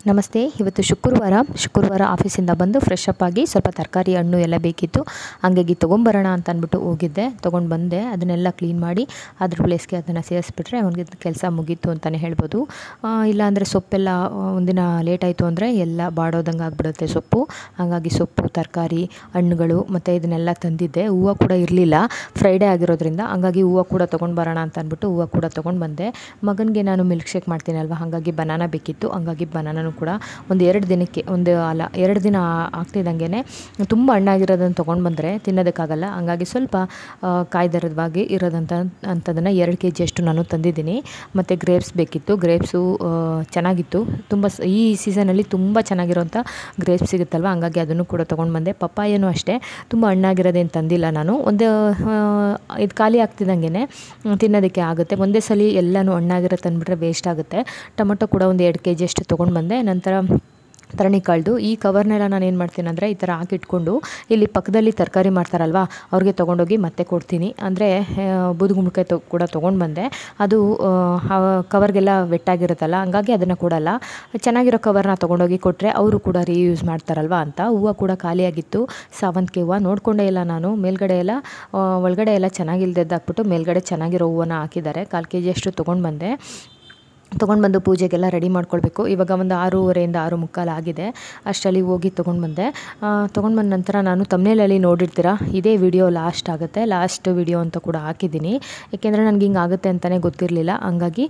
ನಮಸ್ತೆ. ಇವತ್ತು ಶುಕ್ರವಾರ ಆಫೀಸಿಂದ ಬಂದು ಫ್ರೆಶ್ ಅಪ್ ಆಗಿ ಸ್ವಲ್ಪ ತರಕಾರಿ ಹಣ್ಣು ಎಲ್ಲ ಬೇಕಿತ್ತು. ಹಂಗಾಗಿ ತೊಗೊಂಬರೋಣ ಅಂತ ಅಂದ್ಬಿಟ್ಟು ಹೋಗಿದ್ದೆ. ತೊಗೊಂಡು ಬಂದೆ. ಅದನ್ನೆಲ್ಲ ಕ್ಲೀನ್ ಮಾಡಿ ಅದ್ರ ಪ್ಲೇಸ್ಗೆ ಅದನ್ನು ಸೇರಿಸ್ಬಿಟ್ರೆ ಅವ್ನಿಗೆ ಕೆಲಸ ಮುಗೀತು ಅಂತಲೇ ಹೇಳ್ಬೋದು. ಇಲ್ಲಾಂದರೆ ಸೊಪ್ಪೆಲ್ಲ ಒಂದಿನ ಲೇಟ್ ಆಯಿತು ಅಂದರೆ ಎಲ್ಲ ಬಾಡೋದಂಗೆ ಆಗಿಬಿಡುತ್ತೆ ಸೊಪ್ಪು. ಹಾಗಾಗಿ ಸೊಪ್ಪು, ತರಕಾರಿ, ಹಣ್ಣುಗಳು ಮತ್ತು ಇದನ್ನೆಲ್ಲ ತಂದಿದ್ದೆ. ಹೂವು ಕೂಡ ಇರಲಿಲ್ಲ, ಫ್ರೈಡೇ ಆಗಿರೋದ್ರಿಂದ. ಹಂಗಾಗಿ ಹೂವು ಕೂಡ ತೊಗೊಂಡು ಬರೋಣ ಅಂತ ಅಂದ್ಬಿಟ್ಟು ಹೂವು ಕೂಡ ತೊಗೊಂಡು ಬಂದೆ. ಮಗನಿಗೆ ನಾನು ಮಿಲ್ಕ್ ಶೇಕ್ ಮಾಡ್ತೀನಲ್ವ, ಹಾಗಾಗಿ ಬನಾನಾ ಬೇಕಿತ್ತು. ಹಂಗಾಗಿ ಬನಾನೂ ಕೂಡ ಒಂದು 2 ದಿನಕ್ಕೆ 2 ದಿನ ಆಗ್ತಿದ್ದಂಗೆ ತುಂಬ ಹಣ್ಣಾಗಿರೋದನ್ನು ತೊಗೊಂಡು ಬಂದರೆ ತಿನ್ನೋದಕ್ಕಾಗಲ್ಲ. ಹಂಗಾಗಿ ಸ್ವಲ್ಪ ಕಾಯ್ದರವಾಗಿ ಅಂಥದ್ದನ್ನು 2 kg ಅಷ್ಟು ನಾನು ತಂದಿದ್ದೀನಿ. ಮತ್ತು ಗ್ರೇಪ್ಸ್ ಬೇಕಿತ್ತು. ಗ್ರೇಪ್ಸು ಚೆನ್ನಾಗಿತ್ತು. ಈ ಸೀಸನಲ್ಲಿ ತುಂಬ ಚೆನ್ನಾಗಿರೋಂಥ ಗ್ರೇಪ್ಸ್ ಸಿಗುತ್ತಲ್ವ, ಹಂಗಾಗಿ ಅದನ್ನು ಕೂಡ ತೊಗೊಂಡು ಬಂದೆ. ಪಪ್ಪಾಯನೂ ಅಷ್ಟೇ, ತುಂಬ ಹಣ್ಣಾಗಿರೋದೇನು ತಂದಿಲ್ಲ ನಾನು. ಇದು ಖಾಲಿ ಆಗ್ತಿದ್ದಂಗೆ ತಿನ್ನೋದಕ್ಕೆ ಆಗುತ್ತೆ. ಒಂದೇ ಸಲ ಎಲ್ಲನೂ ಹಣ್ಣಾಗಿರೋ ತಂದುಬಿಟ್ರೆ ವೇಸ್ಟ್ ಆಗುತ್ತೆ. ಟೊಮೊಟೊ ಕೂಡ ಒಂದು 2 kg ಅಷ್ಟು ತೊಗೊಂಡು ಬಂದೆ. ನಂತರ ತರಣಿಕಾಳ್ದು ಈ ಕವರ್ನೆಲ್ಲ ನಾನು ಏನು ಮಾಡ್ತೀನಿ ಅಂದರೆ ಈ ಥರ ಹಾಕಿಟ್ಕೊಂಡು ಇಲ್ಲಿ ಪಕ್ಕದಲ್ಲಿ ತರಕಾರಿ ಮಾಡ್ತಾರಲ್ವ ಅವ್ರಿಗೆ ತೊಗೊಂಡೋಗಿ ಮತ್ತೆ ಕೊಡ್ತೀನಿ. ಅಂದರೆ ಬೂದುಗುಂಬಳಕಾಯಿ ಕೂಡ ತೊಗೊಂಡು ಬಂದೆ. ಅದು ಕವರ್ಗೆಲ್ಲ ವೆಟ್ಟಾಗಿರುತ್ತಲ್ಲ, ಹಂಗಾಗಿ ಅದನ್ನು ಕೊಡಲ್ಲ. ಚೆನ್ನಾಗಿರೋ ಕವರ್ನ ತೊಗೊಂಡೋಗಿ ಕೊಟ್ಟರೆ ಅವರು ಕೂಡ ರೀಯೂಸ್ ಮಾಡ್ತಾರಲ್ವ ಅಂತ. ಹೂವು ಕೂಡ ಖಾಲಿಯಾಗಿತ್ತು. ಸಾವಂತಿಗೆ ಹೂವು ನೋಡಿಕೊಂಡೇ ಇಲ್ಲ ನಾನು. ಒಳಗಡೆ ಎಲ್ಲ ಚೆನ್ನಾಗಿಲ್ದೆದ್ದಾಕ್ಬಿಟ್ಟು ಮೇಲ್ಗಡೆ ಚೆನ್ನಾಗಿರೋ ಹೂವನ್ನ ಹಾಕಿದ್ದಾರೆ. 1/4 kg ಅಷ್ಟು ತೊಗೊಂಡು ಬಂದು ಪೂಜೆಗೆಲ್ಲ ರೆಡಿ ಮಾಡ್ಕೊಳ್ಬೇಕು. ಇವಾಗ ಒಂದು 6:30 6:45 ಆಗಿದೆ. ಅಷ್ಟರಲ್ಲಿ ಹೋಗಿ ತೊಗೊಂಡು ಬಂದ ನಂತರ ನಾನು ತಮ್ನೇಲಲ್ಲಿ ನೋಡಿರ್ತೀರ, ಇದೇ ವಿಡಿಯೋ ಲಾಸ್ಟ್ ವಿಡಿಯೋ ಅಂತ ಕೂಡ ಹಾಕಿದ್ದೀನಿ. ಏಕೆಂದರೆ ನನಗೆ ಹಿಂಗೆ ಆಗುತ್ತೆ ಅಂತಲೇ ಗೊತ್ತಿರಲಿಲ್ಲ. ಹಂಗಾಗಿ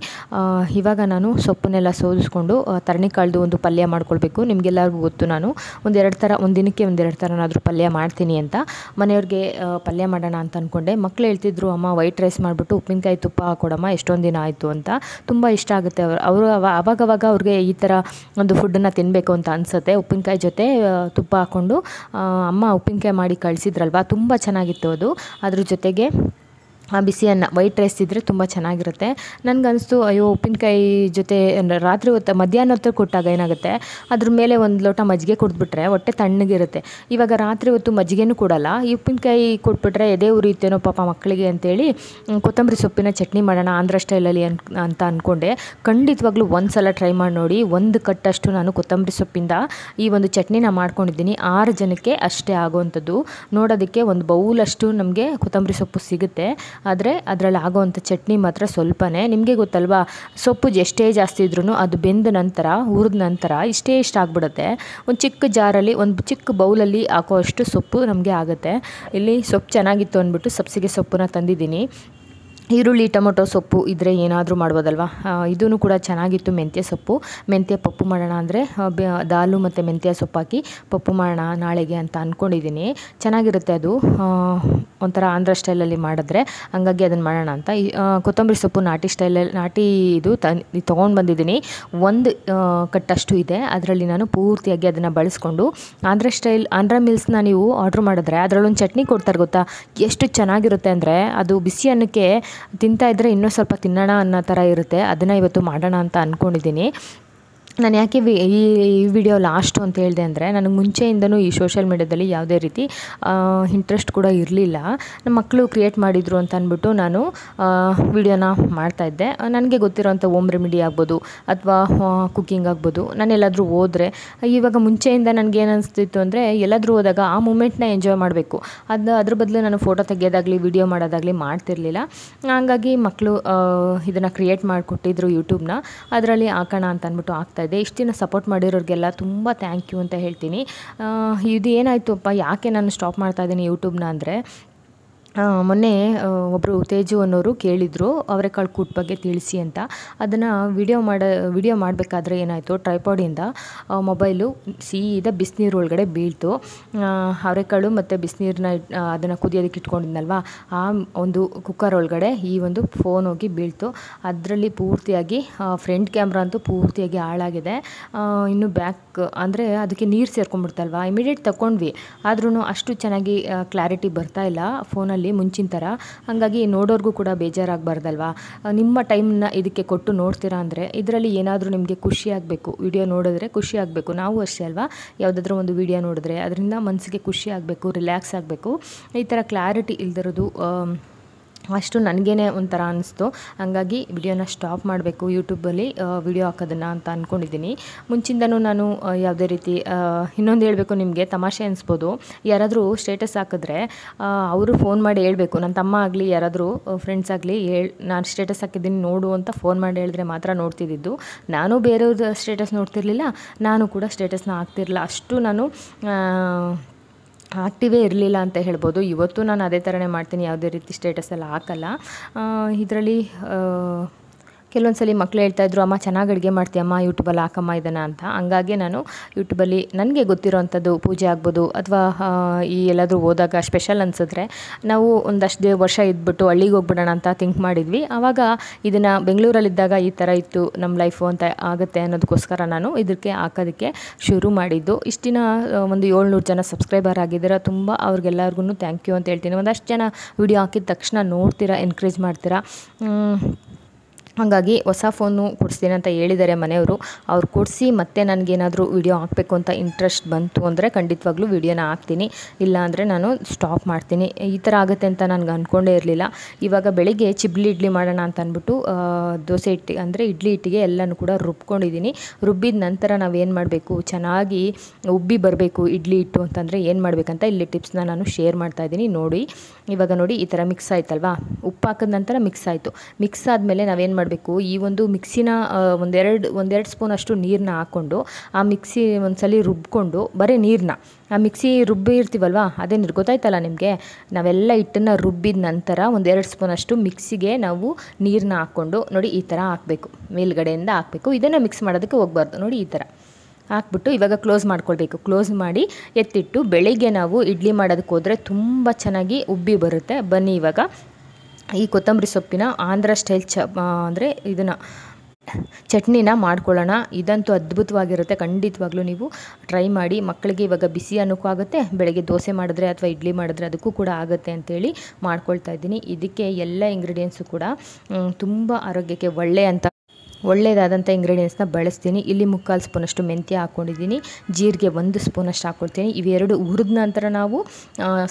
ಇವಾಗ ನಾನು ಸೊಪ್ಪನ್ನೆಲ್ಲ ಸೋದಿಸ್ಕೊಂಡು ತರಣಿಕಾಳ್ದು ಒಂದು ಪಲ್ಯ ಮಾಡ್ಕೊಳ್ಬೇಕು. ನಿಮಗೆಲ್ಲರಿಗೂ ಗೊತ್ತು, ನಾನು ಒಂದು ದಿನಕ್ಕೆ 2 ಥರನಾದರೂ ಪಲ್ಯ ಮಾಡ್ತೀನಿ ಅಂತ. ಮನೆಯವ್ರಿಗೆ ಪಲ್ಯ ಮಾಡೋಣ ಅಂತ ಅಂದ್ಕೊಂಡೆ. ಮಕ್ಕಳು ಹೇಳ್ತಿದ್ರು, ಅಮ್ಮ ವೈಟ್ ರೈಸ್ ಮಾಡಿಬಿಟ್ಟು ಉಪ್ಪಿನಕಾಯಿ ತುಪ್ಪ ಹಾಕೊಡಮ್ಮ, ಎಷ್ಟೊಂದು ದಿನ ಆಯಿತು ಅಂತ. ತುಂಬ ಇಷ್ಟ ಆಗುತ್ತೆ. ಅವರು ಆವಾಗವಾಗ ಅವ್ರಿಗೆ ಈ ಥರ ಒಂದು ಫುಡ್ಡನ್ನು ತಿನ್ನಬೇಕು ಅಂತ ಅನಿಸುತ್ತೆ. ಉಪ್ಪಿನಕಾಯಿ ಜೊತೆ ತುಪ್ಪ ಹಾಕ್ಕೊಂಡು ಅಮ್ಮ ಉಪ್ಪಿನಕಾಯಿ ಮಾಡಿ ಕಳಿಸಿದ್ರಲ್ವ, ತುಂಬ ಚೆನ್ನಾಗಿತ್ತು ಅದು. ಅದ್ರ ಜೊತೆಗೆ ಬಿಸಿ ಅನ್ನ, ವೈಟ್ ರೈಸ್ ಇದ್ದರೆ ತುಂಬ ಚೆನ್ನಾಗಿರುತ್ತೆ. ನನಗನ್ನಿಸ್ತು, ಅಯ್ಯೋ ಉಪ್ಪಿನಕಾಯಿ ಜೊತೆ ರಾತ್ರಿ ಹೊತ್ತು ಮಧ್ಯಾಹ್ನ ಹೊತ್ತು ಕೊಟ್ಟಾಗ ಏನಾಗುತ್ತೆ, ಅದ್ರ ಮೇಲೆ 1 ಲೋಟ ಮಜ್ಜಿಗೆ ಕುಡಿದ್ಬಿಟ್ರೆ ಹೊಟ್ಟೆ ತಣ್ಣಗಿರುತ್ತೆ. ಇವಾಗ ರಾತ್ರಿ ಹೊತ್ತು ಮಜ್ಜಿಗೆನೂ ಕೊಡಲ್ಲ. ಈ ಉಪ್ಪಿನಕಾಯಿ ಕೊಟ್ಬಿಟ್ರೆ ಎದೆ ಉರಿಯುತ್ತೇನೋ ಪಾಪ ಮಕ್ಕಳಿಗೆ ಅಂತೇಳಿ ಕೊತ್ತಂಬರಿ ಸೊಪ್ಪಿನ ಚಟ್ನಿ ಮಾಡೋಣ ಆಂಧ್ರ ಸ್ಟೈಲಲ್ಲಿ ಅಂತ ಅಂದ್ಕೊಂಡೆ. ಖಂಡಿತವಾಗ್ಲೂ ಒಂದು ಸಲ ಟ್ರೈ ಮಾಡಿ ನೋಡಿ. 1 ಕಟ್ಟಷ್ಟು ನಾನು ಕೊತ್ತಂಬರಿ ಸೊಪ್ಪಿಂದ ಈ ಒಂದು ಚಟ್ನಿನ ಮಾಡ್ಕೊಂಡಿದ್ದೀನಿ. 6 ಜನಕ್ಕೆ ಅಷ್ಟೇ ಆಗೋವಂಥದ್ದು. ನೋಡೋದಕ್ಕೆ 1 ಬೌಲಷ್ಟು ನಮಗೆ ಕೊತ್ತಂಬರಿ ಸೊಪ್ಪು ಸಿಗುತ್ತೆ. ಆದರೆ ಅದರಲ್ಲಿ ಆಗೋವಂಥ ಚಟ್ನಿ ಮಾತ್ರ ಸ್ವಲ್ಪನೇ. ನಿಮಗೆ ಗೊತ್ತಲ್ವಾ, ಸೊಪ್ಪು ಎಷ್ಟೇ ಜಾಸ್ತಿ ಇದ್ರೂ ಅದು ಬೆಂದ ನಂತರ, ಹುರಿದ ನಂತರ ಇಷ್ಟೇ ಆಗಿಬಿಡುತ್ತೆ. ಒಂದು ಚಿಕ್ಕ ಜಾರಲ್ಲಿ, ಒಂದು ಚಿಕ್ಕ ಬೌಲಲ್ಲಿ ಹಾಕೋವಷ್ಟು ಸೊಪ್ಪು ನಮಗೆ ಆಗುತ್ತೆ. ಇಲ್ಲಿ ಸೊಪ್ಪು ಚೆನ್ನಾಗಿತ್ತು ಅಂದ್ಬಿಟ್ಟು ಸಬ್ಸಿಗೆ ಸೊಪ್ಪನ್ನ ತಂದಿದ್ದೀನಿ. ಈರುಳ್ಳಿ, ಟೊಮೊಟೊ ಸೊಪ್ಪು ಇದ್ದರೆ ಏನಾದರೂ ಮಾಡ್ಬೋದಲ್ವ. ಇದೂ ಕೂಡ ಚೆನ್ನಾಗಿತ್ತು. ಮೆಂತ್ಯ ಪಪ್ಪು ಮಾಡೋಣ ಅಂದರೆ ದಾಲು ಮತ್ತು ಮೆಂತ್ಯ ಸೊಪ್ಪು ಹಾಕಿ ಪಪ್ಪು ಮಾಡೋಣ ನಾಳೆಗೆ ಅಂತ ಅಂದ್ಕೊಂಡಿದ್ದೀನಿ. ಚೆನ್ನಾಗಿರುತ್ತೆ ಅದು, ಒಂಥರ ಆಂಧ್ರ ಸ್ಟೈಲಲ್ಲಿ ಮಾಡಿದ್ರೆ. ಹಂಗಾಗಿ ಅದನ್ನು ಮಾಡೋಣ ಅಂತ ಕೊತ್ತಂಬರಿ ಸೊಪ್ಪು ನಾಟಿ ತೊಗೊಂಡು ಬಂದಿದ್ದೀನಿ. 1 ಕಟ್ಟಷ್ಟು ಇದೆ. ಅದರಲ್ಲಿ ನಾನು ಪೂರ್ತಿಯಾಗಿ ಅದನ್ನು ಬಳಸ್ಕೊಂಡು ಆಂಧ್ರ ಮಿಲ್ಸ್ನ ನೀವು ಆರ್ಡ್ರ್ ಮಾಡಿದ್ರೆ ಅದರಲ್ಲೊಂದು ಚಟ್ನಿ ಕೊಡ್ತಾರೆ ಗೊತ್ತಾ, ಎಷ್ಟು ಚೆನ್ನಾಗಿರುತ್ತೆ ಅಂದರೆ ಅದು ಬಿಸಿ ಅನ್ನಕ್ಕೆ ತಿಂತಾಯಿದ್ರೆ ಇನ್ನೂ ಸ್ವಲ್ಪ ತಿನ್ನೋಣ ಅನ್ನೋ ಥರ ಇರುತ್ತೆ. ಅದನ್ನು ಇವತ್ತು ಮಾಡೋಣ ಅಂತ ಅಂದ್ಕೊಂಡಿದ್ದೀನಿ. ನಾನು ಯಾಕೆ ಈ ವಿಡಿಯೋ ಲಾಸ್ಟು ಅಂತ ಹೇಳಿದೆ ಅಂದರೆ, ನನಗೆ ಮುಂಚೆಯಿಂದನೂ ಈ ಸೋಷಿಯಲ್ ಮೀಡ್ಯಾದಲ್ಲಿ ಯಾವುದೇ ರೀತಿ ಇಂಟ್ರೆಸ್ಟ್ ಕೂಡ ಇರಲಿಲ್ಲ. ನಮ್ಮ ಮಕ್ಕಳು ಕ್ರಿಯೇಟ್ ಮಾಡಿದರು ಅಂತ ಅಂದ್ಬಿಟ್ಟು ನಾನು ವಿಡಿಯೋನ ಮಾಡ್ತಾಯಿದ್ದೆ. ನನಗೆ ಗೊತ್ತಿರೋಂಥ ಹೋಮ್ ರೆಮಿಡಿ ಆಗ್ಬೋದು ಅಥವಾ ಕುಕ್ಕಿಂಗ್ ಆಗ್ಬೋದು. ನಾನು ಎಲ್ಲಾದರೂ ಹೋದರೆ, ಇವಾಗ ಮುಂಚೆಯಿಂದ ನನಗೇನು ಅನಿಸ್ತಿತ್ತು ಅಂದರೆ, ಎಲ್ಲಾದರೂ ಹೋದಾಗ ಆ ಮೂಮೆಂಟ್ನ ಎಂಜಾಯ್ ಮಾಡಬೇಕು. ಅದ್ರ ಬದಲು ನಾನು ಫೋಟೋ ತೆಗೆಯೋದಾಗಲಿ ವಿಡಿಯೋ ಮಾಡೋದಾಗಲಿ ಮಾಡ್ತಿರಲಿಲ್ಲ. ಹಾಗಾಗಿ ಮಕ್ಕಳು ಇದನ್ನು ಕ್ರಿಯೇಟ್ ಮಾಡಿಕೊಟ್ಟಿದ್ರು ಯೂಟ್ಯೂಬ್ನ. ಅದರಲ್ಲಿ ಹಾಕೋಣ ಅಂತ ಅಂದ್ಬಿಟ್ಟು ಆಗ್ತಾಯಿದ್ದೆ. ಇಷ್ಟು ದಿನ ಸಪೋರ್ಟ್ ಮಾಡಿರೋರಿಗೆಲ್ಲ ತುಂಬ ಥ್ಯಾಂಕ್ ಯು ಅಂತ ಹೇಳ್ತೀನಿ. ಇದು ಏನಾಯಿತು ಅಪ್ಪ, ಯಾಕೆ ನಾನು ಸ್ಟಾಪ್ ಮಾಡ್ತಾಯಿದ್ದೀನಿ ಯೂಟ್ಯೂಬ್ನ ಅಂದರೆ, ಮೊನ್ನೆ ಒಬ್ಬರು ತೇಜು ಅನ್ನೋರು ಕೇಳಿದರು ಅವರೆಕಾಳು ಕೂಟ್ ಬಗ್ಗೆ ತಿಳಿಸಿ ಅಂತ. ಅದನ್ನು ವಿಡಿಯೋ ಮಾಡಬೇಕಾದ್ರೆ ಏನಾಯಿತು, ಟ್ರೈಪಾಡಿಂದ ಮೊಬೈಲು ಸೀದಾ ಬಿಸಿನೀರು ಒಳಗಡೆ ಬೀಳ್ತು. ಅವರೆಕಾಳು ಮತ್ತು ಬಿಸಿನೀರನ್ನ ಅದನ್ನು ಕುದಿಯೋದಕ್ಕೆ ಇಟ್ಕೊಂಡಿದ್ನಲ್ವ, ಆ ಒಂದು ಕುಕ್ಕರ್ ಒಳಗಡೆ ಈ ಒಂದು ಫೋನ್ ಹೋಗಿ ಬೀಳ್ತು. ಅದರಲ್ಲಿ ಪೂರ್ತಿಯಾಗಿ ಫ್ರಂಟ್ ಕ್ಯಾಮ್ರಾ ಅಂತೂ ಪೂರ್ತಿಯಾಗಿ ಹಾಳಾಗಿದೆ. ಇನ್ನು ಬ್ಯಾಕ್ ಅಂದರೆ ಅದಕ್ಕೆ ನೀರು ಸೇರ್ಕೊಂಡ್ಬಿಡ್ತಲ್ವ. ಇಮಿಡಿಯೇಟ್ ತಗೊಂಡ್ವಿ, ಆದ್ರೂ ಅಷ್ಟು ಚೆನ್ನಾಗಿ ಕ್ಲಾರಿಟಿ ಬರ್ತಾಯಿಲ್ಲ ಫೋನಲ್ಲಿ ಮುಂಚಿನ ಥರ. ಹಾಗಾಗಿ ನೋಡೋರ್ಗೂ ಕೂಡ ಬೇಜಾರಾಗಬಾರ್ದಲ್ವ. ನಿಮ್ಮ ಟೈಮ್ನ ಇದಕ್ಕೆ ಕೊಟ್ಟು ನೋಡ್ತೀರಾ ಅಂದರೆ ಇದರಲ್ಲಿ ಏನಾದರೂ ನಿಮಗೆ ಖುಷಿ ಆಗಬೇಕು. ವಿಡಿಯೋ ನೋಡಿದ್ರೆ ಖುಷಿ ಆಗಬೇಕು. ನಾವು ಅಷ್ಟೇ ಅಲ್ವಾ, ಯಾವುದಾದ್ರೂ ಒಂದು ವಿಡಿಯೋ ನೋಡಿದ್ರೆ ಅದರಿಂದ ಮನಸ್ಸಿಗೆ ಖುಷಿ ಆಗಬೇಕು, ರಿಲ್ಯಾಕ್ಸ್ ಆಗಬೇಕು. ಈ ಥರ ಕ್ಲಾರಿಟಿ ಇಲ್ದಿರೋದು ಅಷ್ಟು ನನಗೇ ಒಂಥರ ಅನ್ನಿಸ್ತು. ಹಾಗಾಗಿ ವಿಡಿಯೋನ ಸ್ಟಾಪ್ ಮಾಡಬೇಕು ಯೂಟ್ಯೂಬಲ್ಲಿ ವಿಡಿಯೋ ಹಾಕೋದನ್ನು ಅಂತ ಅಂದ್ಕೊಂಡಿದ್ದೀನಿ. ಮುಂಚಿಂದನೂ ನಾನು ಯಾವುದೇ ರೀತಿ ಇನ್ನೊಂದು ಹೇಳಬೇಕು, ನಿಮಗೆ ತಮಾಷೆ ಅನಿಸ್ಬೋದು, ಯಾರಾದರೂ ಸ್ಟೇಟಸ್ ಹಾಕಿದ್ರೆ ಅವರು ಫೋನ್ ಮಾಡಿ ಹೇಳಬೇಕು. ನನ್ನ ತಮ್ಮ ಆಗಲಿ ಯಾರಾದರೂ ಫ್ರೆಂಡ್ಸ್ ಆಗಲಿ ನಾನು ಸ್ಟೇಟಸ್ ಹಾಕಿದ್ದೀನಿ ನೋಡು ಅಂತ ಫೋನ್ ಮಾಡಿ ಹೇಳಿದ್ರೆ ಮಾತ್ರ ನೋಡ್ತಿದ್ದಿದ್ದು. ನಾನು ಬೇರೆಯವ್ರದ್ದು ಸ್ಟೇಟಸ್ ನೋಡ್ತಿರ್ಲಿಲ್ಲ, ನಾನು ಕೂಡ ಸ್ಟೇಟಸ್ನ ಹಾಕ್ತಿರಲಿಲ್ಲ. ಅಷ್ಟು ನಾನು ಆ್ಯಕ್ಟಿವೇ ಇರಲಿಲ್ಲ ಅಂತ ಹೇಳ್ಬೋದು. ಇವತ್ತು ನಾನು ಅದೇ ಥರನೇ ಮಾಡ್ತೀನಿ, ಯಾವುದೇ ರೀತಿ ಸ್ಟೇಟಸ್ ಎಲ್ಲ ಹಾಕಲ್ಲ. ಇದರಲ್ಲಿ ಕೆಲವೊಂದು ಸಲ ಮಕ್ಕಳು ಹೇಳ್ತಾಯಿದ್ರು, ಅಮ್ಮ ಚೆನ್ನಾಗಿ ಅಡುಗೆ ಮಾಡ್ತೀಯಮ್ಮ, ಯೂಟ್ಯೂಬಲ್ಲಿ ಹಾಕಮ್ಮ ಇದನ್ನು ಅಂತ. ಹಂಗಾಗಿ ನಾನು ಯೂಟ್ಯೂಬಲ್ಲಿ ನನಗೆ ಗೊತ್ತಿರೋವಂಥದ್ದು ಪೂಜೆ ಆಗ್ಬೋದು ಅಥವಾ ಈ ಎಲ್ಲಾದರೂ ಹೋದಾಗ ಸ್ಪೆಷಲ್ ಅನಿಸಿದ್ರೆ ನಾವು ಒಂದಷ್ಟು ವರ್ಷ ಇದ್ಬಿಟ್ಟು ಹಳ್ಳಿಗೆ ಹೋಗ್ಬಿಡೋಣ ಅಂತ ಥಿಂಕ್ ಮಾಡಿದ್ವಿ. ಆವಾಗ ಇದನ್ನು ಬೆಂಗಳೂರಲ್ಲಿದ್ದಾಗ ಈ ಥರ ಇತ್ತು ನಮ್ಮ ಲೈಫು ಅಂತ ಆಗುತ್ತೆ ಅನ್ನೋದಕ್ಕೋಸ್ಕರ ನಾನು ಇದಕ್ಕೆ ಹಾಕೋದಕ್ಕೆ ಶುರು ಮಾಡಿದ್ದು. ಇಷ್ಟು ದಿನ ಒಂದು 700 ಜನ ಸಬ್ಸ್ಕ್ರೈಬರ್ ಆಗಿದ್ದೀರ, ತುಂಬ ಅವ್ರಿಗೆಲ್ಲರಿಗೂ ಥ್ಯಾಂಕ್ ಯು ಅಂತ ಹೇಳ್ತೀನಿ. ಒಂದಷ್ಟು ಜನ ವಿಡಿಯೋ ಹಾಕಿದ ತಕ್ಷಣ ನೋಡ್ತೀರಾ, ಎನ್ಕರೇಜ್ ಮಾಡ್ತೀರಾ. ಹಾಗಾಗಿ ಹೊಸ ಫೋನು ಕೊಡಿಸ್ತೀನಿ ಅಂತ ಹೇಳಿದ್ದಾರೆ ಮನೆಯವರು. ಅವ್ರು ಕೊಡಿಸಿ ಮತ್ತೆ ನನಗೇನಾದರೂ ವಿಡಿಯೋ ಹಾಕಬೇಕು ಅಂತ ಇಂಟ್ರೆಸ್ಟ್ ಬಂತು ಅಂದರೆ ಖಂಡಿತವಾಗ್ಲೂ ವಿಡಿಯೋನ ಹಾಕ್ತೀನಿ, ಇಲ್ಲ ಅಂದರೆ ನಾನು ಸ್ಟಾಪ್ ಮಾಡ್ತೀನಿ. ಈ ಥರ ಆಗುತ್ತೆ ಅಂತ ನನಗೆ ಅಂದ್ಕೊಂಡೇ ಇರಲಿಲ್ಲ. ಇವಾಗ ಬೆಳಿಗ್ಗೆ ಚಿಬ್ಲಿ ಇಡ್ಲಿ ಮಾಡೋಣ ಅಂತ ಅಂದ್ಬಿಟ್ಟು ದೋಸೆ ಹಿಟ್ಟು ಅಂದರೆ ಇಡ್ಲಿ ಹಿಟ್ಟಿಗೆ ಎಲ್ಲನೂ ಕೂಡ ರುಬ್ಕೊಂಡಿದ್ದೀನಿ. ರುಬ್ಬಿದ ನಂತರ ನಾವೇನು ಮಾಡಬೇಕು, ಚೆನ್ನಾಗಿ ಉಬ್ಬಿ ಬರಬೇಕು ಇಡ್ಲಿ ಹಿಟ್ಟು ಅಂತಂದರೆ ಏನು ಮಾಡಬೇಕಂತ ಇಲ್ಲಿ ಟಿಪ್ಸ್ನ ನಾನು ಶೇರ್ ಮಾಡ್ತಾಯಿದ್ದೀನಿ ನೋಡಿ. ಇವಾಗ ನೋಡಿ ಈ ಥರ ಮಿಕ್ಸ್ ಆಯ್ತಲ್ವಾ, ಉಪ್ಪು ಹಾಕಿದ ನಂತರ ಮಿಕ್ಸ್ ಆಯಿತು. ಮಿಕ್ಸ್ ಆದಮೇಲೆ ನಾವೇನು ಮಾಡಬೇಕು, ಈ ಒಂದು ಮಿಕ್ಸಿನ ಒಂದೆರಡು ಸ್ಪೂನ್ ಅಷ್ಟು ನೀರನ್ನ ಹಾಕ್ಕೊಂಡು ಆ ಮಿಕ್ಸಿ ಒಂದ್ಸಲಿ ರುಬ್ಕೊಂಡು, ಬರೀ ನೀರನ್ನ ಆ ಮಿಕ್ಸಿ ರುಬ್ಬಿ ಇರ್ತೀವಲ್ವ ಅದೇ ನೀರು ಗೊತ್ತಾಯ್ತಲ್ಲ ನಿಮಗೆ. ನಾವೆಲ್ಲ ಹಿಟ್ಟನ್ನು ರುಬ್ಬಿದ ನಂತರ 1-2 ಸ್ಪೂನ್ ಅಷ್ಟು ಮಿಕ್ಸಿಗೆ ನಾವು ನೀರನ್ನ ಹಾಕ್ಕೊಂಡು ನೋಡಿ ಈ ಥರ ಹಾಕಬೇಕು, ಮೇಲ್ಗಡೆಯಿಂದ ಹಾಕಬೇಕು. ಇದನ್ನು ಮಿಕ್ಸ್ ಮಾಡೋದಕ್ಕೆ ಹೋಗಬಾರ್ದು. ನೋಡಿ ಈ ಥರ ಹಾಕ್ಬಿಟ್ಟು ಇವಾಗ ಕ್ಲೋಸ್ ಮಾಡ್ಕೊಳ್ಬೇಕು. ಕ್ಲೋಸ್ ಮಾಡಿ ಎತ್ತಿಟ್ಟು ಬೆಳಿಗ್ಗೆ ನಾವು ಇಡ್ಲಿ ಮಾಡೋದಕ್ಕೆ ಹೋದರೆ ತುಂಬ ಚೆನ್ನಾಗಿ ಉಬ್ಬಿ ಬರುತ್ತೆ. ಬನ್ನಿ ಇವಾಗ ಈ ಕೊತ್ತಂಬರಿ ಸೊಪ್ಪಿನ ಆಂಧ್ರ ಸ್ಟೈಲ್ ಅಂದರೆ ಇದನ್ನು ಚಟ್ನಿನ ಮಾಡ್ಕೊಳ್ಳೋಣ. ಇದಂತೂ ಅದ್ಭುತವಾಗಿರುತ್ತೆ, ಖಂಡಿತವಾಗ್ಲೂ ನೀವು ಟ್ರೈ ಮಾಡಿ. ಮಕ್ಕಳಿಗೆ ಇವಾಗ ಬಿಸಿ ಅನ್ನೋಕ್ಕೂ ಆಗುತ್ತೆ, ಬೆಳಗ್ಗೆ ದೋಸೆ ಮಾಡಿದ್ರೆ ಅಥವಾ ಇಡ್ಲಿ ಮಾಡಿದ್ರೆ ಅದಕ್ಕೂ ಕೂಡ ಆಗುತ್ತೆ ಅಂತೇಳಿ ಮಾಡ್ಕೊಳ್ತಾ ಇದ್ದೀನಿ. ಇದಕ್ಕೆ ಎಲ್ಲ ಇಂಗ್ರೀಡಿಯೆಂಟ್ಸು ಕೂಡ ತುಂಬ ಆರೋಗ್ಯಕ್ಕೆ ಒಳ್ಳೆಯದಾದಂಥ ಇಂಗ್ರೀಡಿಯೆಂಟ್ಸ್ನ ಬಳಸ್ತೀನಿ. ಇಲ್ಲಿ 3/4 ಸ್ಪೂನಷ್ಟು ಮೆಂತ್ಯ ಹಾಕ್ಕೊಂಡಿದ್ದೀನಿ, ಜೀರಿಗೆ 1 ಸ್ಪೂನಷ್ಟು ಹಾಕ್ಕೊಳ್ತೀನಿ. ಇವೆರಡು ಹುರಿದ ನಂತರ ನಾವು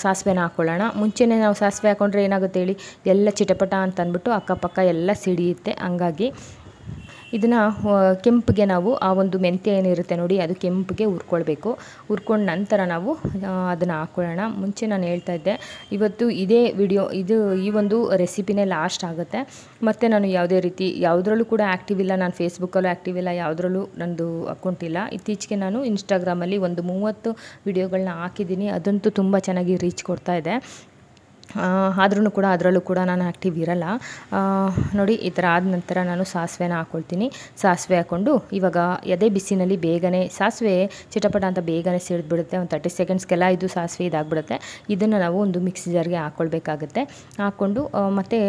ಸಾಸಿವೆನ ಹಾಕ್ಕೊಳ್ಳೋಣ. ಮುಂಚೆನೇ ನಾವು ಸಾಸಿವೆ ಹಾಕ್ಕೊಂಡ್ರೆ ಏನಾಗುತ್ತೆ ಹೇಳಿ, ಎಲ್ಲ ಚಿಟಪಟ ಅಂತ ಅಂದ್ಬಿಟ್ಟು ಅಕ್ಕಪಕ್ಕ ಎಲ್ಲ ಸಿಡಿಯುತ್ತೆ. ಹಂಗಾಗಿ ಇದನ್ನು ಕೆಂಪಿಗೆ ನಾವು ಆ ಒಂದು ಮೆಂತ್ಯ ಏನಿರುತ್ತೆ ನೋಡಿ ಅದು ಕೆಂಪಿಗೆ ಹುರ್ಕೊಳ್ಬೇಕು. ಹುರ್ಕೊಂಡ ನಂತರ ನಾವು ಅದನ್ನು ಹಾಕ್ಕೊಳ್ಳೋಣ. ಮುಂಚೆ ನಾನು ಹೇಳ್ತಾ ಇದ್ದೆ, ಇವತ್ತು ಇದೇ ವಿಡಿಯೋ ಈ ಒಂದು ರೆಸಿಪಿನೇ ಲಾಸ್ಟ್ ಆಗುತ್ತೆ. ಮತ್ತು ನಾನು ಯಾವುದೇ ರೀತಿ ಯಾವುದರಲ್ಲೂ ಕೂಡ ಆ್ಯಕ್ಟಿವ್ ಇಲ್ಲ, ನಾನು ಫೇಸ್ಬುಕ್ಕಲ್ಲೂ ಆ್ಯಕ್ಟಿವ್ ಇಲ್ಲ, ಯಾವುದರಲ್ಲೂ ನಂದು ಅಕೌಂಟ್ ಇಲ್ಲ. ಇತ್ತೀಚೆಗೆ ನಾನು ಇನ್ಸ್ಟಾಗ್ರಾಮಲ್ಲಿ ಒಂದು 30 ವಿಡಿಯೋಗಳನ್ನ ಹಾಕಿದ್ದೀನಿ, ಅದಂತೂ ತುಂಬ ಚೆನ್ನಾಗಿ ರೀಚ್ ಕೊಡ್ತಾ ಇದೆ. ಆದ್ರೂ ಕೂಡ ಅದರಲ್ಲೂ ಕೂಡ ನಾನು ಆ್ಯಕ್ಟಿವ್ ಇರಲ್ಲ. ನೋಡಿ ಈ ಥರ ಆದ ನಂತರ ನಾನು ಸಾಸಿವೆನ ಹಾಕ್ಕೊಳ್ತೀನಿ. ಸಾಸಿವೆ ಹಾಕ್ಕೊಂಡು ಇವಾಗ ಎದೆ ಬಿಸಿನಲ್ಲಿ ಬೇಗನೆ ಸಾಸಿವೆ ಚಿಟಪಟ ಅಂತ ಬೇಗನೆ ಸಿಡಿದ್ಬಿಡುತ್ತೆ. ಒಂದು 30 ಸೆಕೆಂಡ್ಸ್ಗೆಲ್ಲ ಇದು ಸಾಸಿವೆ ಇದಾಗ್ಬಿಡುತ್ತೆ. ಇದನ್ನು ನಾವು ಒಂದು ಮಿಕ್ಸಿ ಜಾರ್ಗೆ ಹಾಕ್ಕೊಳ್ಬೇಕಾಗುತ್ತೆ. ಹಾಕ್ಕೊಂಡು ಮತ್ತು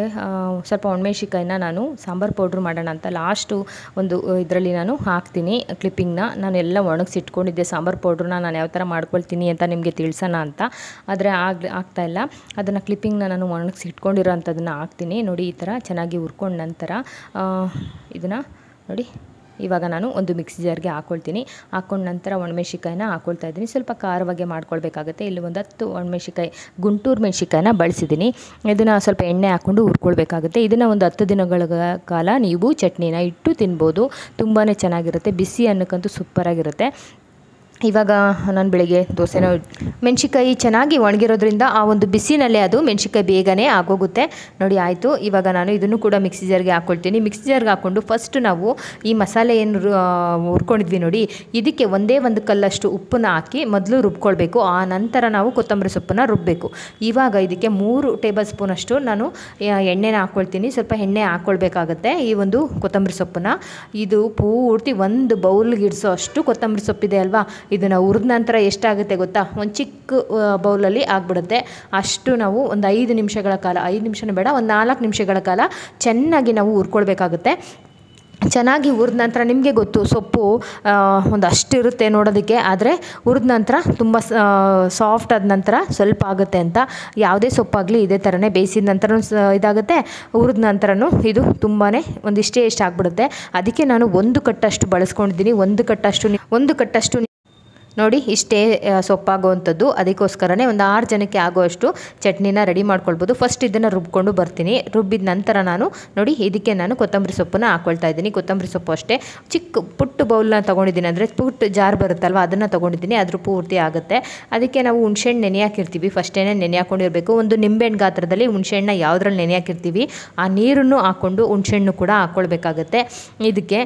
ಸ್ವಲ್ಪ ಒಣಮೆಣ್ಸಿಕಾಯಿನ ನಾನು ಸಾಂಬಾರು ಪೌಡ್ರ್ ಮಾಡೋಣ ಅಂತ ಲಾಸ್ಟು ಒಂದು ಇದರಲ್ಲಿ ನಾನು ಹಾಕ್ತೀನಿ ಕ್ಲಿಪ್ಪಿಂಗ್ನ. ನಾನು ಎಲ್ಲ ಒಣಗಿಸಿಟ್ಕೊಂಡಿದ್ದೆ ಸಾಂಬಾರು ಪೌಡ್ರನ್ನ ನಾನು ಯಾವ ಥರ ಮಾಡ್ಕೊಳ್ತೀನಿ ಅಂತ ನಿಮಗೆ ತಿಳಿಸೋಣ ಅಂತ, ಆದರೆ ಆಗ್ತಾಯಿಲ್ಲ. ಅದನ್ನು ಕ್ಲಿಪ್ಪಿಂಗ್ನ ನಾನು ಒಣಗಿಸಿ ಇಟ್ಕೊಂಡಿರೋ ಅಂಥದ್ದನ್ನು ಹಾಕ್ತೀನಿ. ನೋಡಿ ಈ ಥರ ಚೆನ್ನಾಗಿ ಹುರ್ಕೊಂಡ ನಂತರ ಇದನ್ನು ನೋಡಿ ಇವಾಗ ನಾನು ಒಂದು ಮಿಕ್ಸಿ ಜಾರ್ಗೆ ಹಾಕ್ಕೊಳ್ತೀನಿ. ಹಾಕ್ಕೊಂಡ ನಂತರ ಒಣಮೆಣ್ಸಿಕಾಯಿನ ಹಾಕ್ಕೊಳ್ತಾ ಇದ್ದೀನಿ. ಸ್ವಲ್ಪ ಖಾರವಾಗಿ ಮಾಡ್ಕೊಳ್ಬೇಕಾಗುತ್ತೆ. ಇಲ್ಲಿ ಒಂದು 10 ಒಣಮೆಣ್ಸಿಕಾಯಿ ಗುಂಟೂರು ಮೆಣ್ಸಿಕಾಯಿನ ಬಳಸಿದ್ದೀನಿ. ಇದನ್ನು ಸ್ವಲ್ಪ ಎಣ್ಣೆ ಹಾಕ್ಕೊಂಡು ಹುರ್ಕೊಳ್ಬೇಕಾಗುತ್ತೆ. ಇದನ್ನು ಒಂದು 10 ದಿನಗಳ ಕಾಲ ನೀವು ಚಟ್ನಿನ ಇಟ್ಟು ತಿನ್ಬೋದು, ತುಂಬಾ ಚೆನ್ನಾಗಿರುತ್ತೆ. ಬಿಸಿ ಅನ್ನಕ್ಕಂತೂ ಸೂಪರಾಗಿರುತ್ತೆ. ಇವಾಗ ನಾನು ಬೆಳಗ್ಗೆ ದೋಸೆನ ಮೆಣ್ಸಿಕಾಯಿ ಚೆನ್ನಾಗಿ ಒಣಗಿರೋದ್ರಿಂದ ಆ ಒಂದು ಬಿಸಿನಲ್ಲೇ ಅದು ಮೆಣ್ಸಿಕಾಯಿ ಬೇಗನೆ ಆಗೋಗುತ್ತೆ. ನೋಡಿ ಆಯಿತು. ಇವಾಗ ನಾನು ಇದನ್ನು ಕೂಡ ಮಿಕ್ಸಿ ಜಾರ್ಗೆ ಹಾಕ್ಕೊಳ್ತೀನಿ. ಮಿಕ್ಸಿ ಜಾರ್ಗೆ ಹಾಕ್ಕೊಂಡು ಫಸ್ಟ್ ನಾವು ಈ ಮಸಾಲೆ ಏನು ಹುರ್ಕೊಂಡಿದ್ವಿ ನೋಡಿ, ಇದಕ್ಕೆ 1 ಕಲ್ಲಷ್ಟು ಉಪ್ಪನ್ನ ಹಾಕಿ ಮೊದಲು ರುಬ್ಕೊಳ್ಬೇಕು. ಆ ನಂತರ ನಾವು ಕೊತ್ತಂಬರಿ ಸೊಪ್ಪನ್ನು ರುಬ್ಬಬೇಕು. ಇವಾಗ ಇದಕ್ಕೆ 3 ಟೇಬಲ್ ಸ್ಪೂನಷ್ಟು ನಾನು ಎಣ್ಣೆನ ಹಾಕ್ಕೊಳ್ತೀನಿ. ಸ್ವಲ್ಪ ಎಣ್ಣೆ ಹಾಕ್ಕೊಳ್ಬೇಕಾಗತ್ತೆ. ಈ ಒಂದು ಕೊತ್ತಂಬರಿ ಸೊಪ್ಪನ್ನು ಇದು ಪೂರ್ತಿ 1 ಬೌಲ್ಗೆ ಇಡಿಸೋ ಅಷ್ಟು ಕೊತ್ತಂಬರಿ ಸೊಪ್ಪಿದೆ ಅಲ್ವಾ, ಇದನ್ನು ಹುರಿದ ನಂತರ ಎಷ್ಟಾಗುತ್ತೆ ಗೊತ್ತಾ, ಒಂದು ಚಿಕ್ಕ ಬೌಲಲ್ಲಿ ಆಗಿಬಿಡುತ್ತೆ. ಅಷ್ಟು ನಾವು ಒಂದು 5 ನಿಮಿಷಗಳ ಕಾಲ, 5 ನಿಮಿಷನೂ ಬೇಡ, ಒಂದು 4 ನಿಮಿಷಗಳ ಕಾಲ ಚೆನ್ನಾಗಿ ನಾವು ಹುರ್ಕೊಳ್ಬೇಕಾಗುತ್ತೆ. ಚೆನ್ನಾಗಿ ಹುರಿದ ನಂತರ ನಿಮಗೆ ಗೊತ್ತು ಸೊಪ್ಪು ಒಂದು ಅಷ್ಟಿರುತ್ತೆ ನೋಡೋದಕ್ಕೆ, ಆದರೆ ಹುರಿದ ನಂತರ ತುಂಬ ಸಾಫ್ಟ್ ಆದ ನಂತರ ಸ್ವಲ್ಪ ಆಗುತ್ತೆ ಅಂತ. ಯಾವುದೇ ಸೊಪ್ಪಾಗಲಿ ಇದೇ ಥರನೇ ಬೇಯಿಸಿದ ನಂತರ ಇದಾಗುತ್ತೆ, ಹುರಿದ ನಂತರನೂ ಇದು ತುಂಬಾ ಒಂದಿಷ್ಟೇ ಆಗ್ಬಿಡುತ್ತೆ. ಅದಕ್ಕೆ ನಾನು 1 ಕಟ್ಟಷ್ಟು ಬಳಸ್ಕೊಂಡಿದ್ದೀನಿ. 1 ಕಟ್ಟಷ್ಟು ನೋಡಿ ಇಷ್ಟೇ ಸೊಪ್ಪಾಗುವಂಥದ್ದು. ಅದಕ್ಕೋಸ್ಕರನೇ ಒಂದು 6 ಜನಕ್ಕೆ ಆಗುವಷ್ಟು ಚಟ್ನಿನ ರೆಡಿ ಮಾಡ್ಕೊಳ್ಬೋದು. ಫಸ್ಟ್ ಇದನ್ನು ರುಬ್ಕೊಂಡು ಬರ್ತೀನಿ. ರುಬ್ಬಿದ ನಂತರ ನಾನು ನೋಡಿ ಇದಕ್ಕೆ ನಾನು ಕೊತ್ತಂಬರಿ ಸೊಪ್ಪನ್ನು ಹಾಕ್ಕೊಳ್ತಾ ಇದ್ದೀನಿ. ಕೊತ್ತಂಬರಿ ಸೊಪ್ಪು ಅಷ್ಟೇ ಚಿಕ್ಕ ಪುಟ್ಟ ಬೌಲ್ನ ತೊಗೊಂಡಿದ್ದೀನಿ, ಅಂದರೆ ಪುಟ್ಟ ಜಾರ್ ಬರುತ್ತಲ್ವ ಅದನ್ನು ತೊಗೊಂಡಿದ್ದೀನಿ. ಅದ್ರ ಪೂರ್ತಿ ಆಗುತ್ತೆ. ಅದಕ್ಕೆ ನಾವು ಹುಣ್ಸೆಹಣ್ಣು ನೆನೆ ಹಾಕಿರ್ತೀವಿ, ಫಸ್ಟೇನೆ ನೆನೆ ಹಾಕ್ಕೊಂಡಿರಬೇಕು. ಒಂದು ನಿಂಬೆಹಣ್ಣು ಗಾತ್ರದಲ್ಲಿ ಹುಣ್ಸೆಹಣ್ಣು ಯಾವುದ್ರಲ್ಲಿ ನೆನೆ ಹಾಕಿರ್ತೀವಿ ಆ ನೀರನ್ನು ಹಾಕ್ಕೊಂಡು ಹುಣ್ಸೆಹಣ್ಣು ಕೂಡ ಹಾಕ್ಕೊಳ್ಬೇಕಾಗತ್ತೆ. ಇದಕ್ಕೆ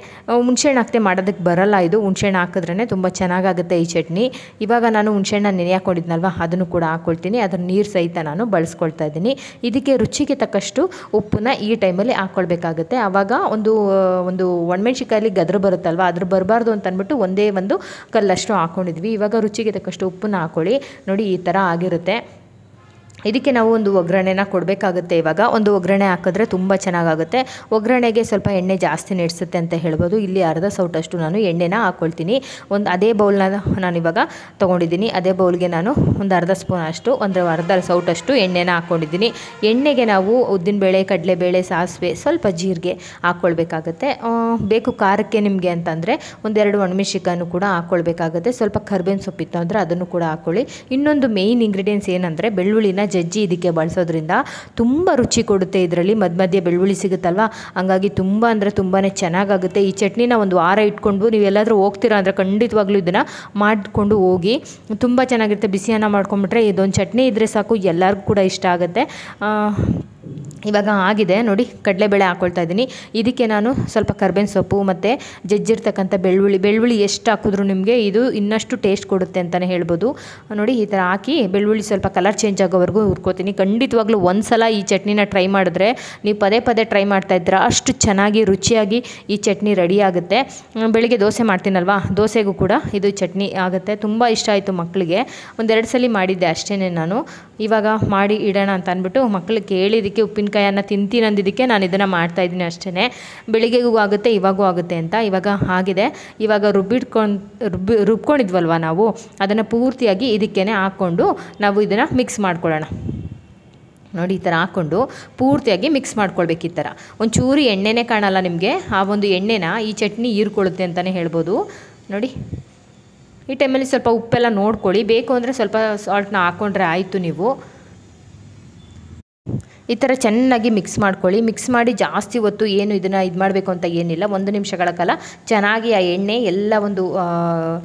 ಹುಣ್ಸೆಹಣ್ಣು ಹಾಕ್ತೆ ಮಾಡೋದಕ್ಕೆ ಬರಲ್ಲ, ಇದು ಹುಣ್ಸೆಹಣ್ಣು ಹಾಕಿದ್ರೇ ತುಂಬ ಚೆನ್ನಾಗಾಗುತ್ತೆ ಈ ಚಟ್ನಿ. ಇವಾಗ ನಾನು ಹುಣ್ಸೆಹಣ್ಣ ನೆನೆ ಹಾಕ್ಕೊಂಡಿದ್ನಲ್ವ ಅದನ್ನು ಕೂಡ ಹಾಕ್ಕೊಳ್ತೀನಿ. ಅದರ ನೀರು ಸಹಿತ ನಾನು ಬಳಸ್ಕೊಳ್ತಾ ಇದ್ದೀನಿ. ಇದಕ್ಕೆ ರುಚಿಗೆ ತಕ್ಕಷ್ಟು ಉಪ್ಪನ್ನ ಈ ಟೈಮಲ್ಲಿ ಹಾಕ್ಕೊಳ್ಬೇಕಾಗುತ್ತೆ. ಆವಾಗ ಒಂದು ಒಣಮೆಣ್ಸಿಕಾಯಲ್ಲಿ ಗದ್ರ ಬರುತ್ತಲ್ವ ಅದ್ರ ಬರಬಾರ್ದು ಅಂತ ಅಂದ್ಬಿಟ್ಟು ಒಂದೇ ಒಂದು ಕಲ್ಲಷ್ಟು ಹಾಕ್ಕೊಂಡಿದ್ವಿ. ಇವಾಗ ರುಚಿಗೆ ತಕ್ಕಷ್ಟು ಉಪ್ಪನ್ನ ಹಾಕ್ಕೊಳ್ಳಿ. ನೋಡಿ ಈ ಥರ ಆಗಿರುತ್ತೆ. ಇದಕ್ಕೆ ನಾವು ಒಂದು ಒಗ್ಗರಣೆನ ಕೊಡಬೇಕಾಗುತ್ತೆ. ಇವಾಗ ಒಂದು ಒಗ್ಗರಣೆ ಹಾಕಿದ್ರೆ ತುಂಬ ಚೆನ್ನಾಗಾಗುತ್ತೆ. ಒಗ್ಗರಣೆಗೆ ಸ್ವಲ್ಪ ಎಣ್ಣೆ ಜಾಸ್ತಿ ನಡೆಸುತ್ತೆ ಅಂತ ಹೇಳ್ಬೋದು. ಇಲ್ಲಿ ಅರ್ಧ ಸೌಟಷ್ಟು ನಾನು ಎಣ್ಣೆನ ಹಾಕ್ಕೊಳ್ತೀನಿ. ಅದೇ ಬೌಲ್ನ ನಾನು ಇವಾಗ ತೊಗೊಂಡಿದ್ದೀನಿ. ಅದೇ ಬೌಲ್ಗೆ ನಾನು ಒಂದು ಅರ್ಧ ಸ್ಪೂನ್ ಅಷ್ಟು, ಅರ್ಧ ಸೌಟಷ್ಟು ಎಣ್ಣೆನ ಹಾಕ್ಕೊಂಡಿದ್ದೀನಿ. ಎಣ್ಣೆಗೆ ನಾವು ಉದ್ದಿನಬೇಳೆ, ಕಡಲೆಬೇಳೆ, ಸಾಸಿವೆ, ಸ್ವಲ್ಪ ಜೀರಿಗೆ ಹಾಕ್ಕೊಳ್ಬೇಕಾಗತ್ತೆ. ಬೇಕು ಖಾರಕ್ಕೆ ನಿಮಗೆ ಅಂತಂದರೆ 1-2 ಒಣಮೆಣ್ಸಿಕಾಯನ್ನು ಕೂಡ ಹಾಕ್ಕೊಳ್ಬೇಕಾಗುತ್ತೆ. ಸ್ವಲ್ಪ ಕರ್ಬೇವಿನ ಸೊಪ್ಪಿತ್ತು ಅಂದರೆ ಅದನ್ನು ಕೂಡ ಹಾಕ್ಕೊಳ್ಳಿ. ಇನ್ನೊಂದು ಮೇಯ್ನ್ ಇಂಗ್ರೀಡಿಯೆಂಟ್ಸ್ ಏನಂದರೆ ಬೆಳ್ಳುಳ್ಳಿನ ಜಜ್ಜಿ ಇದಕ್ಕೆ ಬಳಸೋದ್ರಿಂದ ತುಂಬ ರುಚಿ ಕೊಡುತ್ತೆ. ಇದರಲ್ಲಿ ಮಧ್ಯೆ ಬೆಳ್ಳುಳ್ಳಿ ಸಿಗುತ್ತಲ್ವ, ಹಂಗಾಗಿ ತುಂಬ ಅಂದರೆ ತುಂಬಾ ಚೆನ್ನಾಗಾಗುತ್ತೆ. ಈ ಚಟ್ನಿನ ಒಂದು ವಾರ ಇಟ್ಕೊಂಡು ನೀವು ಎಲ್ಲಾದರೂ ಹೋಗ್ತೀರಾ ಅಂದರೆ ಖಂಡಿತವಾಗ್ಲೂ ಇದನ್ನು ಮಾಡಿಕೊಂಡು ಹೋಗಿ, ತುಂಬ ಚೆನ್ನಾಗಿರುತ್ತೆ. ಬಿಸಿ ಅನ್ನ ಮಾಡ್ಕೊಂಬಿಟ್ರೆ ಇದೊಂದು ಚಟ್ನಿ ಇದ್ದರೆ ಸಾಕು, ಎಲ್ಲರಿಗೂ ಕೂಡ ಇಷ್ಟ ಆಗುತ್ತೆ. ಇವಾಗ ಆಗಿದೆ ನೋಡಿ. ಕಡಲೆಬೇಳೆ ಹಾಕ್ಕೊಳ್ತಾ ಇದ್ದೀನಿ. ಇದಕ್ಕೆ ನಾನು ಸ್ವಲ್ಪ ಕರ್ಬೇವಿನ ಸೊಪ್ಪು ಮತ್ತು ಜಜ್ಜಿರ್ತಕ್ಕಂಥ ಬೆಳ್ಳುಳ್ಳಿ ಎಷ್ಟು ಹಾಕಿದ್ರು ನಿಮಗೆ ಇದು ಇನ್ನಷ್ಟು ಟೇಸ್ಟ್ ಕೊಡುತ್ತೆ ಅಂತಲೇ ಹೇಳ್ಬೋದು. ನೋಡಿ ಈ ಥರ ಹಾಕಿ ಬೆಳ್ಳುಳ್ಳಿ ಸ್ವಲ್ಪ ಕಲರ್ ಚೇಂಜ್ ಆಗೋವರೆಗೂ ಹುರ್ಕೋತೀನಿ. ಖಂಡಿತವಾಗ್ಲೂ ಒಂದು ಸಲ ಈ ಚಟ್ನಿನ ಟ್ರೈ ಮಾಡಿದ್ರೆ ನೀವು ಪದೇ ಟ್ರೈ ಮಾಡ್ತಾಯಿದ್ದೀರಾ, ಅಷ್ಟು ಚೆನ್ನಾಗಿ ರುಚಿಯಾಗಿ ಈ ಚಟ್ನಿ ರೆಡಿ ಆಗುತ್ತೆ. ಬೆಳಿಗ್ಗೆ ದೋಸೆ ಮಾಡ್ತೀನಲ್ವಾ, ದೋಸೆಗೂ ಕೂಡ ಇದು ಚಟ್ನಿ ಆಗುತ್ತೆ. ತುಂಬ ಇಷ್ಟ ಆಯಿತು ಮಕ್ಕಳಿಗೆ. 1-2 ಸಲ ಮಾಡಿದ್ದೆ ಅಷ್ಟೇ ನಾನು. ಇವಾಗ ಮಾಡಿ ಇಡೋಣ ಅಂತ ಅಂದ್ಬಿಟ್ಟು ಮಕ್ಕಳಿಗೆ ಕೇಳಿದ್ದಕ್ಕೆ ಉಪ್ಪಿನಕಾಯನ್ನು ತಿಂತೀನಿ ಅಂದಿದ್ದಕ್ಕೆ ನಾನು ಇದನ್ನು ಮಾಡ್ತಾಯಿದ್ದೀನಿ ಅಷ್ಟೇ. ಬೆಳಿಗ್ಗೆಗೂ ಆಗುತ್ತೆ, ಇವಾಗೂ ಆಗುತ್ತೆ ಅಂತ. ಇವಾಗ ಆಗಿದೆ. ಇವಾಗ ರುಬ್ಕೊಂಡಿದ್ವಲ್ವ ನಾವು, ಅದನ್ನು ಪೂರ್ತಿಯಾಗಿ ಇದಕ್ಕೇ ಹಾಕ್ಕೊಂಡು ನಾವು ಇದನ್ನು ಮಿಕ್ಸ್ ಮಾಡ್ಕೊಳ್ಳೋಣ. ನೋಡಿ ಈ ಥರ ಹಾಕ್ಕೊಂಡು ಪೂರ್ತಿಯಾಗಿ ಮಿಕ್ಸ್ ಮಾಡ್ಕೊಳ್ಬೇಕು. ಈ ಥರ ಒಂಚೂರು ಎಣ್ಣೆನೇ ಕಾಣಲ್ಲ ನಿಮಗೆ, ಆ ಒಂದು ಎಣ್ಣೆನ ಈ ಚಟ್ನಿ ಹೀರ್ಕೊಳ್ಳುತ್ತೆ ಅಂತಲೇ ಹೇಳ್ಬೋದು. ನೋಡಿ ಈ ಟೈಮಲ್ಲಿ ಸ್ವಲ್ಪ ಉಪ್ಪೆಲ್ಲ ನೋಡ್ಕೊಳ್ಳಿ. ಬೇಕು ಅಂದರೆ ಸ್ವಲ್ಪ ಸಾಲ್ಟ್ನ ಹಾಕ್ಕೊಂಡ್ರೆ ಆಯಿತು. ನೀವು ಈ ಥರ ಚೆನ್ನಾಗಿ ಮಿಕ್ಸ್ ಮಾಡ್ಕೊಳ್ಳಿ. ಮಿಕ್ಸ್ ಮಾಡಿ ಜಾಸ್ತಿ ಹೊತ್ತು ಏನು ಇದನ್ನು ಇದು ಮಾಡಬೇಕು ಅಂತ ಏನಿಲ್ಲ. 1 ನಿಮಿಷಗಳ ಕಾಲ ಚೆನ್ನಾಗಿ ಆ ಎಣ್ಣೆ ಎಲ್ಲ ಒಂದು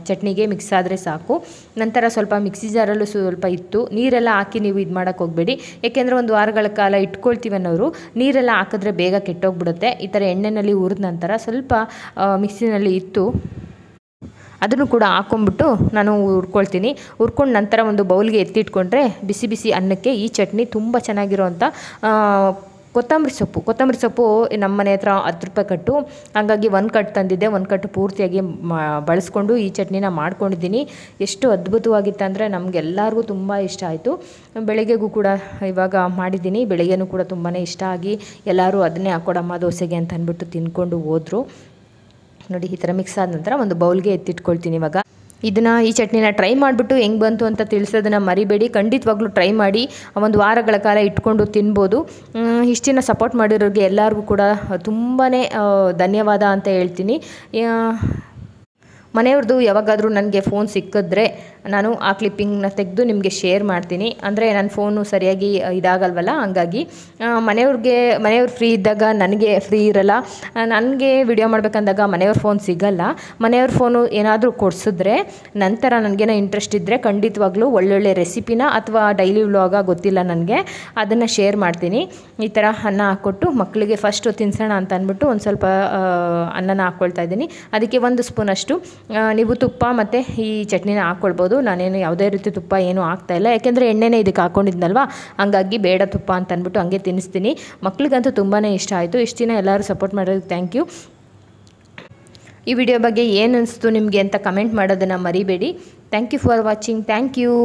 ಚಟ್ನಿಗೆ ಮಿಕ್ಸ್ ಆದರೆ ಸಾಕು. ನಂತರ ಸ್ವಲ್ಪ ಮಿಕ್ಸಿ ಜಾರಲ್ಲೂ ಸ್ವಲ್ಪ ಇತ್ತು ನೀರೆಲ್ಲ ಹಾಕಿ ನೀವು ಇದು ಮಾಡೋಕ್ಕೆ ಹೋಗಬೇಡಿ. ಏಕೆಂದರೆ 1 ವಾರಗಳ ಕಾಲ ಇಟ್ಕೊಳ್ತೀವಿ ಅನ್ನೋರು ನೀರೆಲ್ಲ ಹಾಕಿದ್ರೆ ಬೇಗ ಕೆಟ್ಟೋಗ್ಬಿಡುತ್ತೆ. ಈ ಥರ ಎಣ್ಣೆಯಲ್ಲಿ ಹುರಿದ ನಂತರ ಸ್ವಲ್ಪ ಮಿಕ್ಸಿನಲ್ಲಿ ಇತ್ತು ಅದನ್ನು ಕೂಡ ಹಾಕ್ಕೊಂಬಿಟ್ಟು ನಾನು ಹುರ್ಕೊಳ್ತೀನಿ. ಹುರ್ಕೊಂಡು ನಂತರ ಒಂದು ಬೌಲ್ಗೆ ಎತ್ತಿಟ್ಕೊಂಡ್ರೆ ಬಿಸಿ ಅನ್ನಕ್ಕೆ ಈ ಚಟ್ನಿ ತುಂಬ ಚೆನ್ನಾಗಿರೋವಂಥ ಕೊತ್ತಂಬರಿ ಸೊಪ್ಪು ನಮ್ಮ ಮನೆ ಹತ್ರ 10 ರೂಪಾಯಿ ಕಟ್ಟು, ಹಾಗಾಗಿ 1 ಕಟ್ಟು ತಂದಿದ್ದೆ. 1 ಕಟ್ಟು ಪೂರ್ತಿಯಾಗಿ ಬಳಸ್ಕೊಂಡು ಈ ಚಟ್ನಿನ ಮಾಡ್ಕೊಂಡಿದ್ದೀನಿ. ಎಷ್ಟು ಅದ್ಭುತವಾಗಿತ್ತು ಅಂದರೆ ನಮಗೆಲ್ಲರಿಗೂ ತುಂಬ ಇಷ್ಟ ಆಯಿತು. ಬೆಳಗ್ಗೆಗೂ ಕೂಡ ಇವಾಗ ಮಾಡಿದ್ದೀನಿ. ಬೆಳಗ್ಗೆನೂ ಕೂಡ ತುಂಬಾ ಇಷ್ಟ ಆಗಿ ಎಲ್ಲರೂ ಅದನ್ನೇ ಹಾಕ್ಕೊಡಮ್ಮ ದೋಸೆಗೆ ಅಂತ ಅಂದ್ಬಿಟ್ಟು ತಿಂದ್ಕೊಂಡು ಹೋದರು. ನೋಡಿ ಈ ಥರ ಮಿಕ್ಸ್ ಆದ ನಂತರ ಒಂದು ಬೌಲ್ಗೆ ಎತ್ತಿಟ್ಕೊಳ್ತೀನಿ. ಇವಾಗ ಈ ಚಟ್ನಿನ ಟ್ರೈ ಮಾಡಿಬಿಟ್ಟು ಹೆಂಗೆ ಬಂತು ಅಂತ ತಿಳಿಸೋದನ್ನು ಮರಿಬೇಡಿ. ಖಂಡಿತವಾಗ್ಲೂ ಟ್ರೈ ಮಾಡಿ 1 ವಾರಗಳ ಕಾಲ ಇಟ್ಕೊಂಡು ತಿನ್ಬೋದು. ಇಷ್ಟು ದಿನ ಸಪೋರ್ಟ್ ಮಾಡಿರೋರಿಗೆ ಎಲ್ಲರಿಗೂ ಕೂಡ ತುಂಬಾ ಧನ್ಯವಾದ ಅಂತ ಹೇಳ್ತೀನಿ. ಮನೆಯವ್ರದ್ದು ಯಾವಾಗಾದರೂ ನನಗೆ ಫೋನ್ ಸಿಕ್ಕಿದ್ರೆ ನಾನು ಆ ಕ್ಲಿಪ್ಪಿಂಗ್ನ ತೆಗೆದು ನಿಮಗೆ ಶೇರ್ ಮಾಡ್ತೀನಿ. ಅಂದರೆ ನನ್ನ ಫೋನು ಸರಿಯಾಗಿ ಇದಾಗಲ್ವಲ್ಲ, ಹಂಗಾಗಿ ಮನೆಯವ್ರು ಫ್ರೀ ಇದ್ದಾಗ ನನಗೆ ಫ್ರೀ ಇರಲ್ಲ. ನನಗೆ ವಿಡಿಯೋ ಮಾಡಬೇಕಂದಾಗ ಮನೆಯವ್ರ ಫೋನ್ ಸಿಗಲ್ಲ. ಮನೆಯವ್ರ ಫೋನು ಏನಾದರೂ ಕೊಡಿಸಿದ್ರೆ ನಂತರ ನನಗೇನೋ ಇಂಟ್ರೆಸ್ಟ್ ಇದ್ದರೆ ಖಂಡಿತವಾಗ್ಲೂ ಒಳ್ಳೊಳ್ಳೆ ರೆಸಿಪಿನ ಅಥವಾ ಡೈಲಿ ವ್ಲಾಗ ಗೊತ್ತಿಲ್ಲ ನನಗೆ, ಅದನ್ನು ಶೇರ್ ಮಾಡ್ತೀನಿ. ಈ ಥರ ಅನ್ನ ಹಾಕ್ಕೊಟ್ಟು ಮಕ್ಕಳಿಗೆ ಫಸ್ಟು ತಿನ್ಸೋಣ ಅಂತ ಅಂದ್ಬಿಟ್ಟು ಒಂದು ಸ್ವಲ್ಪ ಅನ್ನನ ಹಾಕ್ಕೊಳ್ತಾ ಇದ್ದೀನಿ. ಅದಕ್ಕೆ 1 ಸ್ಪೂನಷ್ಟು ನೀವು ತುಪ್ಪ ಮತ್ತು ಈ ಚಟ್ನಿನ ಹಾಕ್ಕೊಳ್ಬೋದು. ನಾನೇನು ಯಾವುದೇ ರೀತಿ ತುಪ್ಪ ಏನೂ ಹಾಕ್ತಾಯಿಲ್ಲ, ಯಾಕೆಂದರೆ ಎಣ್ಣೆನೇ ಇದಕ್ಕೆ ಹಾಕ್ಕೊಂಡಿದ್ನಲ್ವ, ಹಂಗಾಗಿ ಬೇಡ ತುಪ್ಪ ಅಂತ ಅಂದ್ಬಿಟ್ಟು ಹಂಗೆ ತಿನ್ನಿಸ್ತೀನಿ. ಮಕ್ಕಳಿಗಂತೂ ತುಂಬಾ ಇಷ್ಟ ಆಯಿತು. ಇಷ್ಟು ದಿನ ಎಲ್ಲರೂ ಸಪೋರ್ಟ್ ಮಾಡೋದಕ್ಕೆ ಥ್ಯಾಂಕ್ ಯು. ಈ ವಿಡಿಯೋ ಬಗ್ಗೆ ಏನು ಅನಿಸ್ತು ನಿಮಗೆ ಅಂತ ಕಮೆಂಟ್ ಮಾಡೋದನ್ನು ಮರಿಬೇಡಿ. Thank you for watching. Thank you.